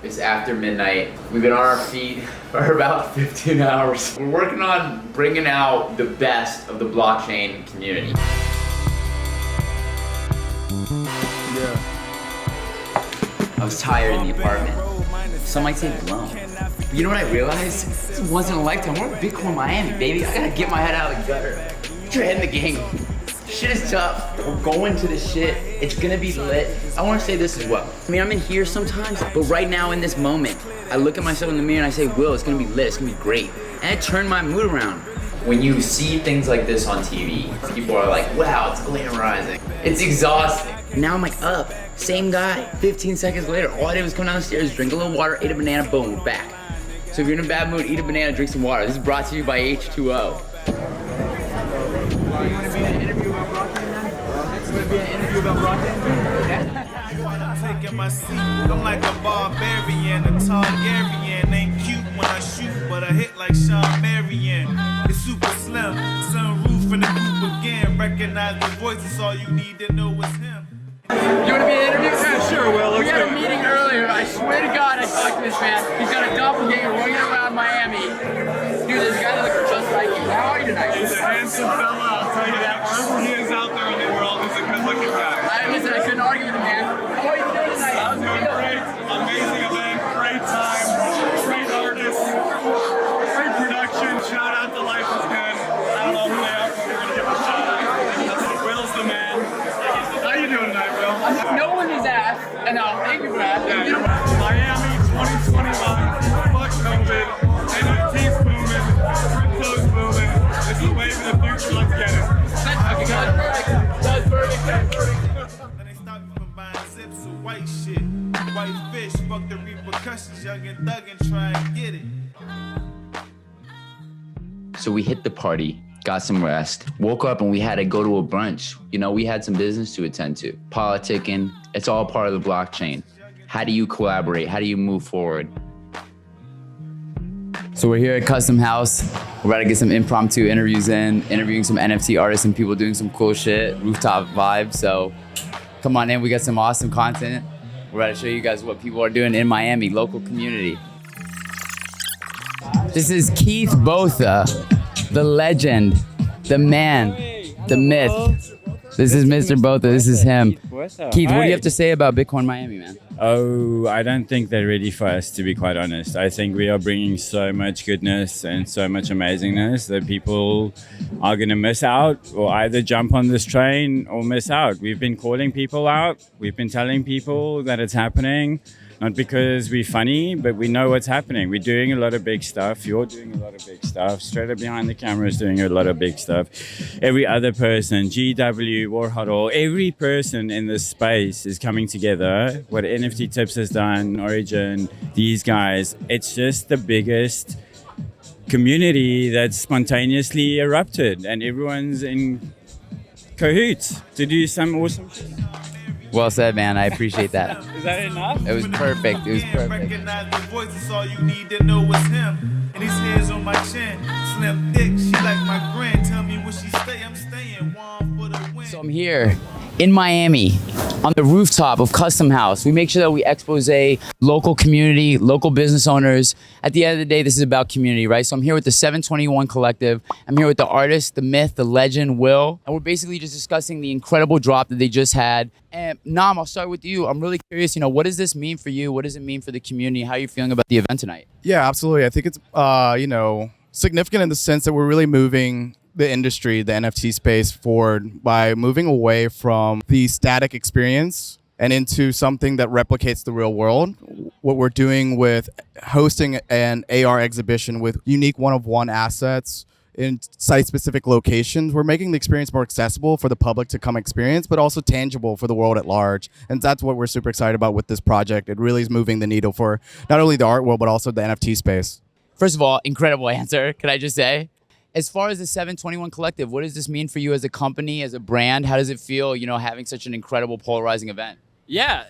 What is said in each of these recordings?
It's after midnight. We've been on our feet for about 15 hours. We're working on bringing out the best of the blockchain community. Yeah. I was tired in the apartment. Some might say blown. But you know what I realized? This is once in a lifetime. We're in Bitcoin Miami, baby. I gotta get my head out of the gutter. Put your head in the game. Shit is tough. We're going to this shit. It's gonna be lit. I wanna say this as well. I mean, I'm in here sometimes, but right now in this moment, I look at myself in the mirror and I say, Will, it's gonna be lit, it's gonna be great. And it turned my mood around. When you see things like this on TV, people are like, wow, it's glamorizing. It's exhausting. Now I'm like, up, same guy. 15 seconds later, all I did was come down the stairs, drink a little water, ate a banana, boom, we're back. So if you're in a bad mood, eat a banana, drink some water. This is brought to you by H2O. You want to be in an interview about blockchain then? You want to be in an interview about blockchain? Yeah. Taking my seat, I'm like a barbarian, a Targaryen. Ain't cute when I shoot, but I hit like Sean Marion. It's super slim, sunroof in the coupe again. Recognize the voice, it's all you need to know is him. You want to be in an interview? Yeah, sure, Will. We had a meeting earlier. I swear to God, I talked to this man. He's got a doppelganger running around Miami. Dude, this guy looks just like you. How are you tonight? He's a handsome fella, I'll tell you that. Wherever he is out there in the world, he's a good-looking guy. Listen, I couldn't argue with the man. How are you doing tonight? I'm doing great. Amazing event, great time, great artists, great production. Shout out to Life is Good. I don't know who they are, but we're going to give a shout out. Will's the man. How you doing tonight, Will? No one is asked, and thank you for asking. Miami 2021, fuck COVID, NFT's booming, crypto's booming. It's the wave of the future, let's get it. That's perfect. Then they stop you from buying zips of white shit. White fish, fuck the repercussions, young and thug and try and get it. So we hit the party, got some rest, woke up and we had to go to a brunch. You know, we had some business to attend to. Politicking, it's all part of the blockchain. How do you collaborate? How do you move forward? So we're here at Custom House. We're about to get some impromptu interviews in, interviewing some NFT artists and people doing some cool shit, rooftop vibe. So come on in, we got some awesome content. We're about to show you guys what people are doing in Miami, local community. This is Keith Botha, the legend, the man, the myth. This is Mr. Botha, this is him. Keith, what do you have to say about Bitcoin Miami, man? Oh, I don't think they're ready for us, to be quite honest. I think we are bringing so much goodness and so much amazingness that people are going to miss out or either jump on this train or miss out. We've been calling people out. We've been telling people that it's happening. Not because we're funny, but we know what's happening. We're doing a lot of big stuff. You're doing a lot of big stuff. Straight up behind the camera is doing a lot of big stuff. Every other person, GW, Warhuddle, every person in this space is coming together. What NFT Tips has done, Origin, these guys, it's just the biggest community that spontaneously erupted and everyone's in cahoots to do some awesome shit. Well said, man. I appreciate that. Is that enough? It was perfect. It was perfect. Recognize the voice, it's all you need to know is him. And his hair's on my chin. Slim thick, she like my grin. Tell me where she stay, I'm staying. One for the win. So I'm here in Miami on the rooftop of Custom House. We make sure that we expose local community, local business owners. At the end of the day, this is about community, right? So I'm here with the 721 Collective. I'm here with the artist, the myth, the legend, Will. And we're basically just discussing the incredible drop that they just had. And Nam, I'll start with you. I'm really curious, what does this mean for you? What does it mean for the community? How are you feeling about the event tonight? Yeah, absolutely. I think it's, significant in the sense that we're really moving the industry, the NFT space forward by moving away from the static experience and into something that replicates the real world. What we're doing with hosting an AR exhibition with unique one-of-one assets in site-specific locations, we're making the experience more accessible for the public to come experience, but also tangible for the world at large. And that's what we're super excited about with this project. It really is moving the needle for not only the art world, but also the NFT space. First of all, incredible answer, can I just say? As far as the 721 Collective, what does this mean for you as a company, as a brand? How does it feel, having such an incredible polarizing event? Yeah,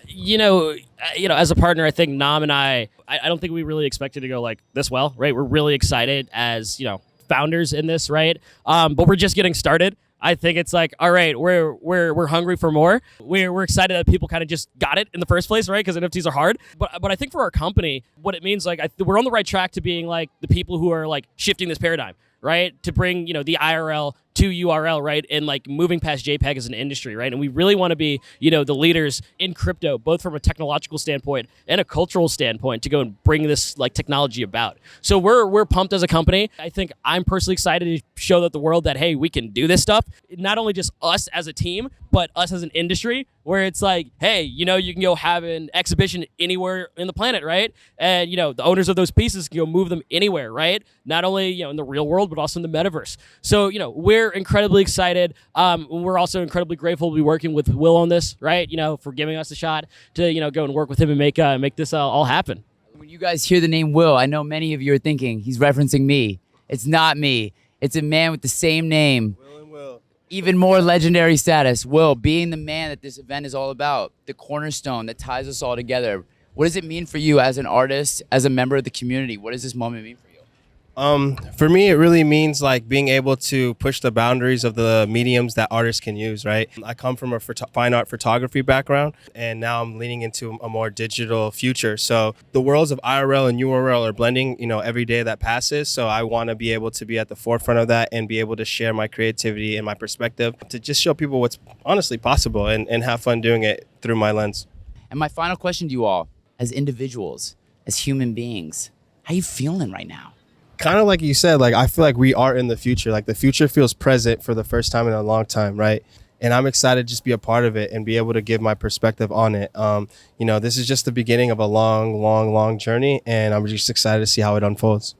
as a partner, I think Nam and I don't think we really expected to go like this well, right? We're really excited as, founders in this, right? But we're just getting started. I think it's like, all right, we're hungry for more. We're excited that people kind of just got it in the first place, right? Because NFTs are hard. But I think for our company, what it means, like, we're on the right track to being like the people who are like shifting this paradigm, right? To bring, the IRL to URL, right? And like moving past JPEG as an industry, right? And we really want to be, the leaders in crypto, both from a technological standpoint and a cultural standpoint, to go and bring this like technology about. So we're pumped as a company. I think I'm personally excited to show that the world that, hey, we can do this stuff. Not only just us as a team, but us as an industry, where it's like, hey, you can go have an exhibition anywhere in the planet, right? And, the owners of those pieces can go move them anywhere, right? Not only, in the real world, but also in the metaverse. So, we're incredibly excited. We're also incredibly grateful to be working with Will on this, right? For giving us a shot to, go and work with him and make this all happen. When you guys hear the name Will, I know many of you are thinking he's referencing me. It's not me. It's a man with the same name. Will and Will. Even more legendary status. Will, being the man that this event is all about, the cornerstone that ties us all together. What does it mean for you as an artist, as a member of the community? What does this moment mean for you? For me, it really means like being able to push the boundaries of the mediums that artists can use, right? I come from a fine art photography background, and now I'm leaning into a more digital future. So the worlds of IRL and URL are blending, every day that passes. So I want to be able to be at the forefront of that and be able to share my creativity and my perspective to just show people what's honestly possible and have fun doing it through my lens. And my final question to you all, as individuals, as human beings, how you feeling right now? Kind of like you said, like I feel like we are in the future. Like the future feels present for the first time in a long time, right? And I'm excited to just be a part of it and be able to give my perspective on it. This is just the beginning of a long journey, and I'm just excited to see how it unfolds.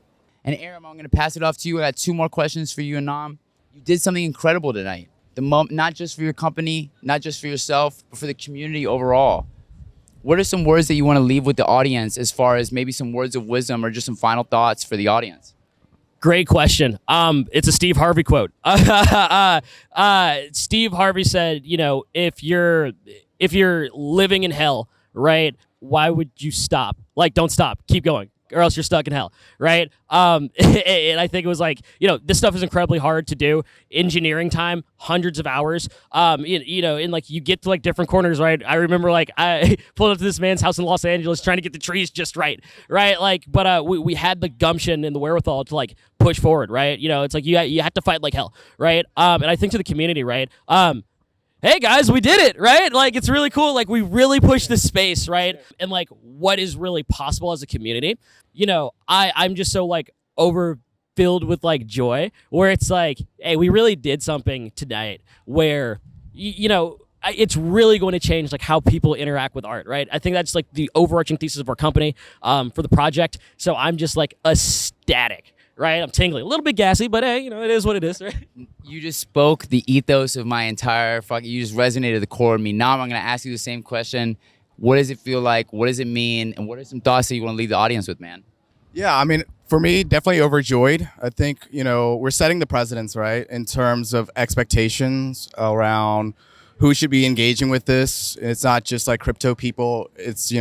And Aram, I'm going to pass it off to you. I got 2 more questions for you and Nam. You did something incredible tonight. Not just for your company, not just for yourself, but for the community overall. What are some words that you want to leave with the audience, as far as maybe some words of wisdom or just some final thoughts for the audience? Great question. It's a Steve Harvey quote. Steve Harvey said, if you're living in hell, right, why would you stop? Like, don't stop. Keep going, or else you're stuck in hell, right? And I think it was like, this stuff is incredibly hard to do. Engineering time, hundreds of hours. And like you get to like different corners, right? I remember like I pulled up to this man's house in Los Angeles trying to get the trees just right? Like, but we had the gumption and the wherewithal to like push forward, right? It's like you have to fight like hell, right? And I think to the community, right? Hey guys, we did it, right? Like, it's really cool. Like, we really pushed this space, right? And like, what is really possible as a community? I'm just so like overfilled with like joy, where it's like, hey, we really did something tonight where, it's really going to change like how people interact with art, right? I think that's like the overarching thesis of our company for the project. So I'm just like ecstatic. Right, I'm tingling, a little bit gassy, but hey, it is what it is, right? You just spoke the ethos of my entire you just resonated to the core of me. Now I'm gonna ask you the same question. What does it feel like? What does it mean? And what are some thoughts that you want to leave the audience with, man? Yeah, I mean, for me, definitely overjoyed. I think, we're setting the precedents, right, in terms of expectations around who should be engaging with this. It's not just like crypto people. It's,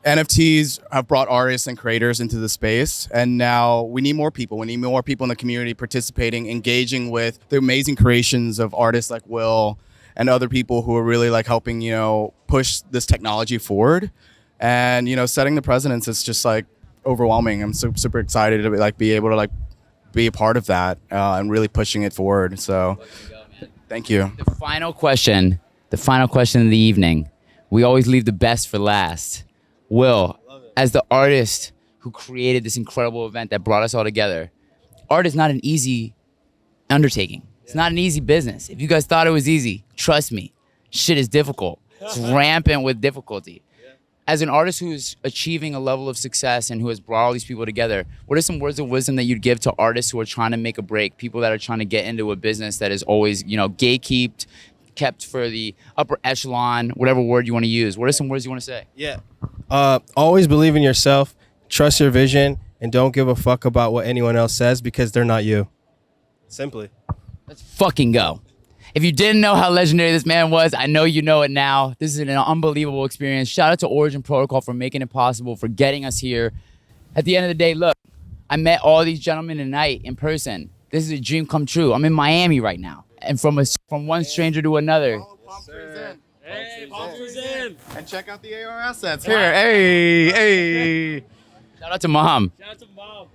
NFTs have brought artists and creators into the space, and now we need more people. We need more people in the community participating, engaging with the amazing creations of artists like Will and other people who are really like helping, push this technology forward. And, setting the precedents is just like overwhelming. I'm super excited to be able to be a part of that and really pushing it forward. So thank you. The final question of the evening. We always leave the best for last. Will, as the artist who created this incredible event that brought us all together, art is not an easy undertaking. It's not an easy business. If you guys thought it was easy, trust me, shit is difficult. It's rampant with difficulty. As an artist who is achieving a level of success and who has brought all these people together, what are some words of wisdom that you'd give to artists who are trying to make a break, people that are trying to get into a business that is always, gatekept, kept for the upper echelon, whatever word you want to use? What are some words you want to say? Yeah. Always believe in yourself, trust your vision, and don't give a fuck about what anyone else says, because they're not you. Simply. Let's fucking go. If you didn't know how legendary this man was, I know you know it now. This is an unbelievable experience. Shout out to Origin Protocol for making it possible, for getting us here. At the end of the day, look, I met all these gentlemen tonight in person. This is a dream come true. I'm in Miami right now. and from one stranger to another. Hey, Palmer's in. And check out the AR assets here. Hey. Shout out to mom. Shout out to mom.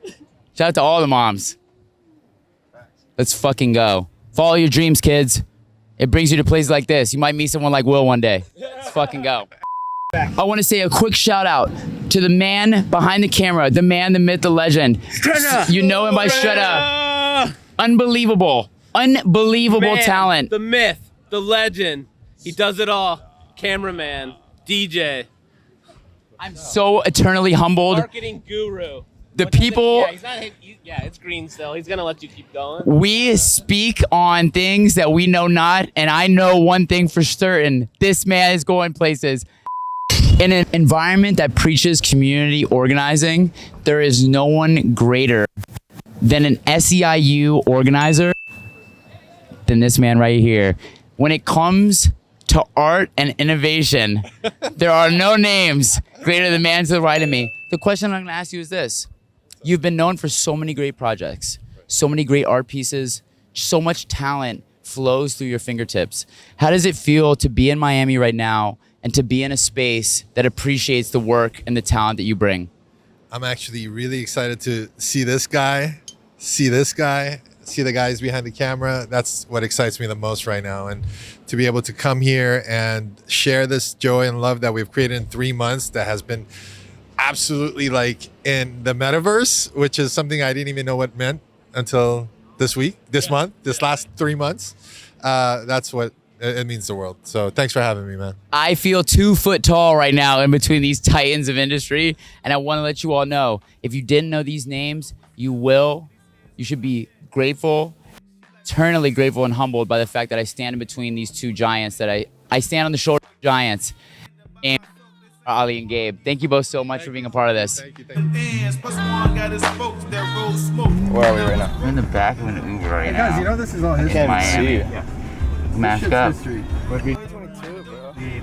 Shout out to all the moms. Let's fucking go. Follow your dreams, kids. It brings you to places like this. You might meet someone like Will one day. Let's fucking go. I want to say a quick shout out to the man behind the camera, the man, the myth, the legend. You know him by Shredda. Unbelievable Man, talent. The myth, the legend. He does it all. Cameraman, DJ, I'm so eternally humbled. marketing guru. The people, Yeah, he's not. Yeah, it's green still. He's gonna let you keep going. we speak on things that we know not, and I know one thing for certain. This man is going places. In an environment that preaches community organizing, there is no one greater than an SEIU organizer than this man right here. When it comes to art and innovation, there are no names greater than the man to the right of me. The question I'm gonna ask you is this. You've been known for so many great projects, so many great art pieces, so much talent flows through your fingertips. How does it feel to be in Miami right now and to be in a space that appreciates the work and the talent that you bring? I'm actually really excited to see this guy, see the guys behind the camera. That's what excites me the most right now. And to be able to come here and share this joy and love that we've created in 3 months that has been absolutely like in the metaverse, which is something I didn't even know what meant until this month, this last 3 months. That's what it means the world. So thanks for having me, man. I feel 2 foot tall right now in between these titans of industry. And I want to let you all know, if you didn't know these names, you will. You should be grateful, eternally grateful and humbled by the fact that I stand in between these 2 giants, that I stand on the shoulders of giants. And Ali and Gabe, thank you both so much for being a part of this. Thank you. Where are we right now? We're in the back of an Uber right now. Guys, you know this is all history. Miami. Mask up. History. The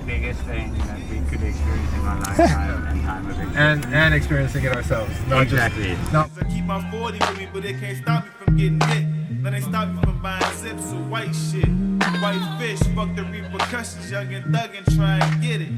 biggest thing that we could experience in our lifetime and time of existence. And experiencing it ourselves. Not Exactly. Just, not I keep my 40 with me, but it can't stop me from getting hit. Then they stop me from buying zips of white shit. White fish, fuck the repercussions, young and thug and try and get it.